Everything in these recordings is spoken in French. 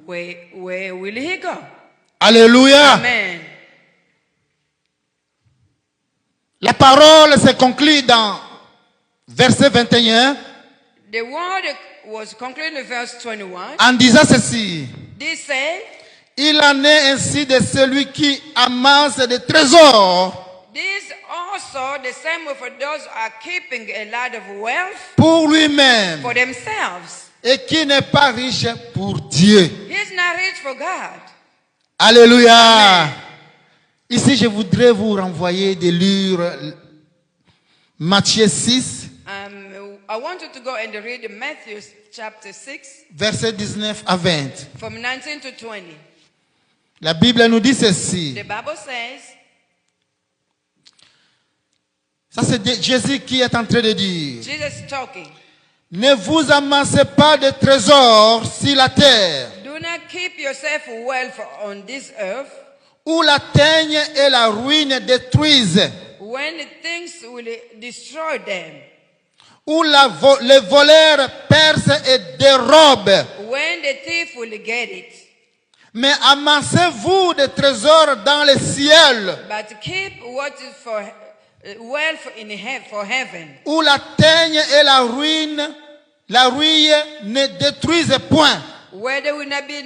where will he go? Alléluia. Amen. La parole se conclut dans verset 21 The word was concluded in verse 21. en disant ceci. This said, Il en est ainsi de celui qui amasse des trésors this also the same way for those who are keeping a lot of wealth pour lui-même for themselves. et qui n'est pas riche pour Dieu. He's not rich for God. Alléluia. Amen. Ici, je voudrais vous renvoyer de lire Matthieu 6, I want you to go and read Matthew chapter 6 versets 19 à 20. from 19 to 20. La Bible nous dit ceci. The Bible says, Ça, c'est Jésus qui est en train de dire. Jesus talking, Ne vous amassez pas de trésors sur la terre, do not keep yourself wealth on this earth, où la teigne et la ruine détruisent, when the things will destroy them, où les voleurs percent et dérobent. when the thief will get it. Mais amassez-vous des trésors dans le ciel, But keep what is for wealth for heaven, où la teigne et la ruine ne détruisent point, where there will not be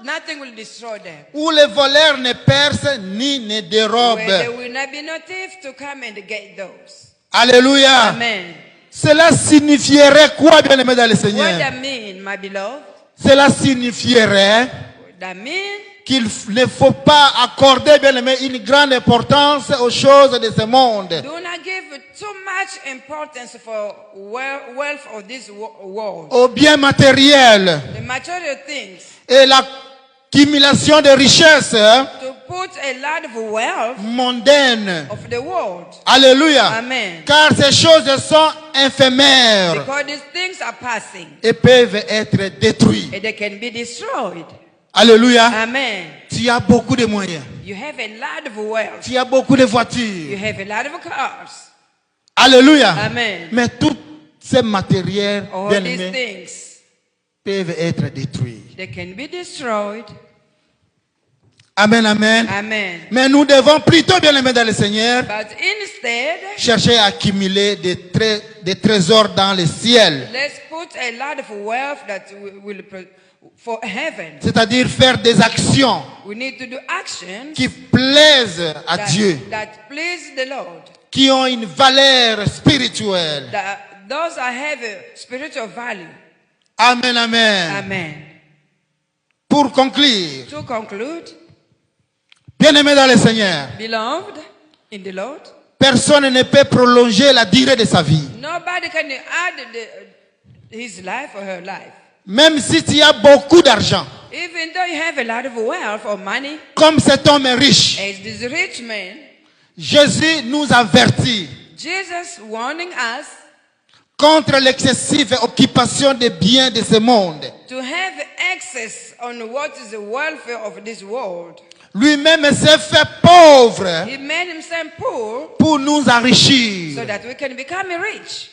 nothing will destroy them, où les voleurs ne percent ni ne where there dérobent. will not be no thief to come and get those. Alléluia. Amen. Cela signifierait quoi, bien-aimé dans le What Seigneur? that mean, my beloved? Cela signifierait That mean qu'il ne faut pas accorder, bien-aimé, une grande importance aux choses de ce monde. do not give too much importance for wealth of this world, Aux biens matériels the material things. et l'accumulation de richesses To put a lot of wealth mondaines. of the world. Alléluia. Amen. Car ces choses sont éphémères Because these things are passing et peuvent être détruites. and they can be destroyed. Alléluia. Amen. Tu as beaucoup de moyens. You have a lot of wealth. Tu as beaucoup de You voitures. have a lot of cars. Alléluia. Amen. Mais tous ces matériels, All bien these aimés, things, peuvent être détruits. they can be destroyed. Amen, amen. Amen. Mais nous devons plutôt, bien aimés dans le Seigneur, But instead, chercher à accumuler des trésors dans le ciel. let's put a lot of wealth that will for heaven. C'est-à-dire faire des actions We need to do actions qui plaisent à Dieu, that please the Lord. qui ont une valeur spirituelle. Those that have a spiritual value. Amen, amen. Amen. Pour conclure, To conclude, bien aimés dans le Seigneur, beloved in the Lord, personne ne peut prolonger la durée de sa vie. nobody can add his life or her life. Même si tu as beaucoup d'argent, Even though you have a lot of wealth or money, comme cet homme est riche, as this rich man, Jésus nous avertit Jesus warning us contre l'excessive occupation des biens de ce monde. to have access on what is the welfare of this world. Lui-même s'est fait pauvre He made himself poor pour nous enrichir so that we can become rich.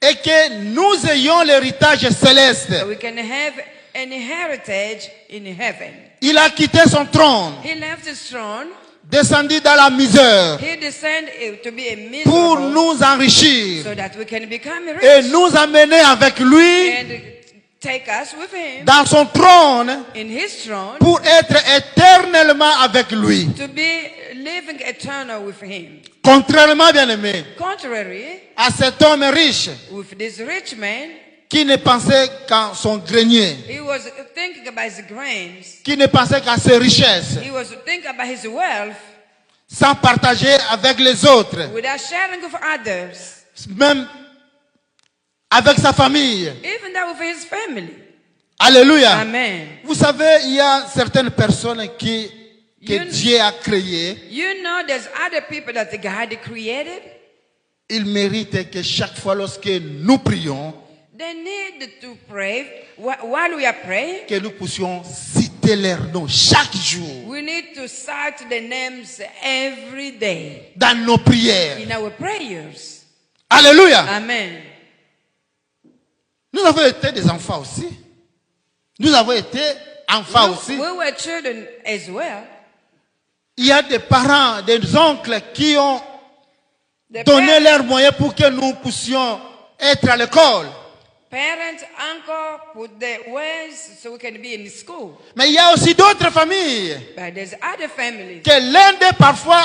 et que nous ayons l'héritage céleste. So we can have an heritage in heaven. Il a quitté son trône, He left his throne. descendu dans la misère He descended to be a pour miserable nous enrichir so that we can become et rich nous amener avec lui and take us with him dans son trône in his throne pour être éternellement avec lui. to be living eternal with him. Contrairement, bien aimé, Contrary, à cet homme riche with this rich man, qui ne pensait qu'à son grenier, he was thinking about his grains. qui ne pensait qu'à ses richesses, He was thinking about his wealth sans partager avec les autres, without sharing with others, même avec sa famille. even though with his family. Alléluia. Amen. Vous savez, il y a certaines personnes que Dieu a créées. You know there's other people that God created. Ils méritent que chaque fois lorsque nous prions, They need to pray while we are praying. que nous puissions citer leur nom chaque jour We need to cite the names every day dans nos prières. in our prayers. Alléluia. Amen. Nous avons été des enfants aussi. Nous avons été enfants aussi. We were children as well. Il y a des parents, des oncles qui ont The donné leurs moyens pour que nous puissions être à l'école. parents, uncle put their ways so we can be in school. Mais il y a aussi d'autres familles But there's other families. que l'un d'eux parfois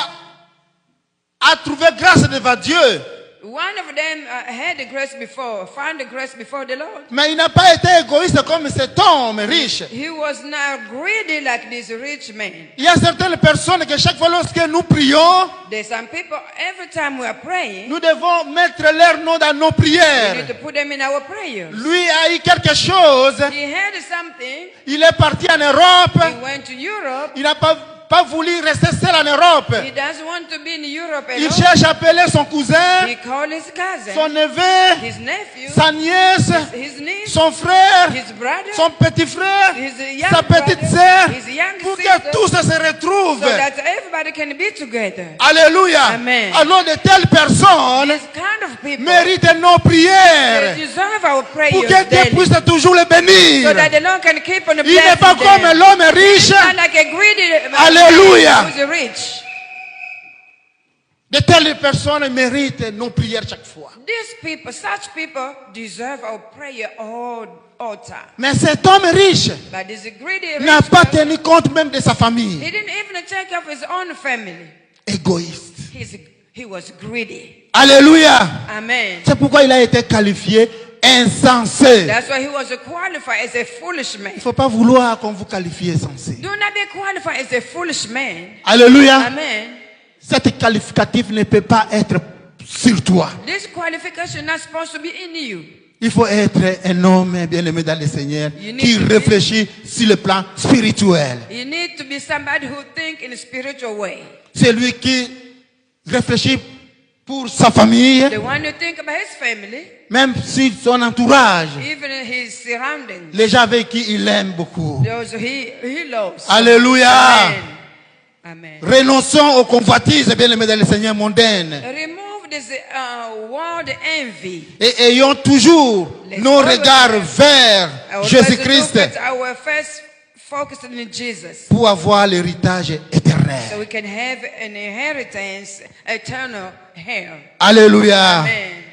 a trouvé grâce devant Dieu. One of them had the grace before, found the grace before the Lord. Mais il n'a pas été égoïste comme cet homme riche. He was not greedy like this rich man. Il y a certaines personnes que chaque fois lorsque nous prions, There's some people, every time we are praying, nous devons mettre leur nom dans nos we prières. need to put them in our prayers. Lui a eu quelque chose. He had something. Il est parti en Europe. He went to Europe. Il n'a pas voulu rester seul en Europe. He doesn't want to be in Europe Il alone. cherche à appeler son cousin, He called his son cousin, neveu, his nephew, sa nièce, his niece, son frère, his brother, son petit frère, his young sa petite brother, sœur, his young pour que sister, tous se retrouvent. so that everybody can be together. Alléluia. Amen. Alors de telles personnes This kind of people, méritent nos they prières deserve our pour prayers que Dieu daily, puisse toujours les bénir. so that the Lord can keep on Il n'est pas blessing comme them. l'homme riche. Not like a greedy Alléluia. man who's rich. De telles personnes méritent nos prières chaque fois. These people, such people, deserve our prayer all time. Mais cet homme riche But this greedy n'a rich pas man, tenu compte même de sa famille. he didn't even take care of his own family. Égoïste. He was greedy. Alléluia. Amen. C'est pourquoi il a été qualifié insensé. That's why he was qualified as a foolish man. Il ne faut pas vouloir qu'on vous qualifie insensé. Do not be qualified as a foolish man. Alléluia. Amen. Cet qualificatif ne peut pas être sur toi. This qualification is not supposed to be in you. Il faut être un homme bien-aimé dans le Seigneur You need qui to be- réfléchit sur le plan spirituel. You need to be somebody who think in a spiritual way. C'est lui qui réfléchit pour sa famille, The one who think about his family, même si son entourage, even his surroundings, les gens avec qui il aime beaucoup. those he loves. Alléluia. Amen. Amen. Renonçons aux convoitises, bien-aimés dans le Seigneur mondaines. Remove this world envy. Et ayons toujours Let's nos always regards have vers Our Jésus-Christ first look at our first focus in Jesus, pour avoir l'héritage so éternel. we can have an inheritance, eternal here. Alléluia. Amen.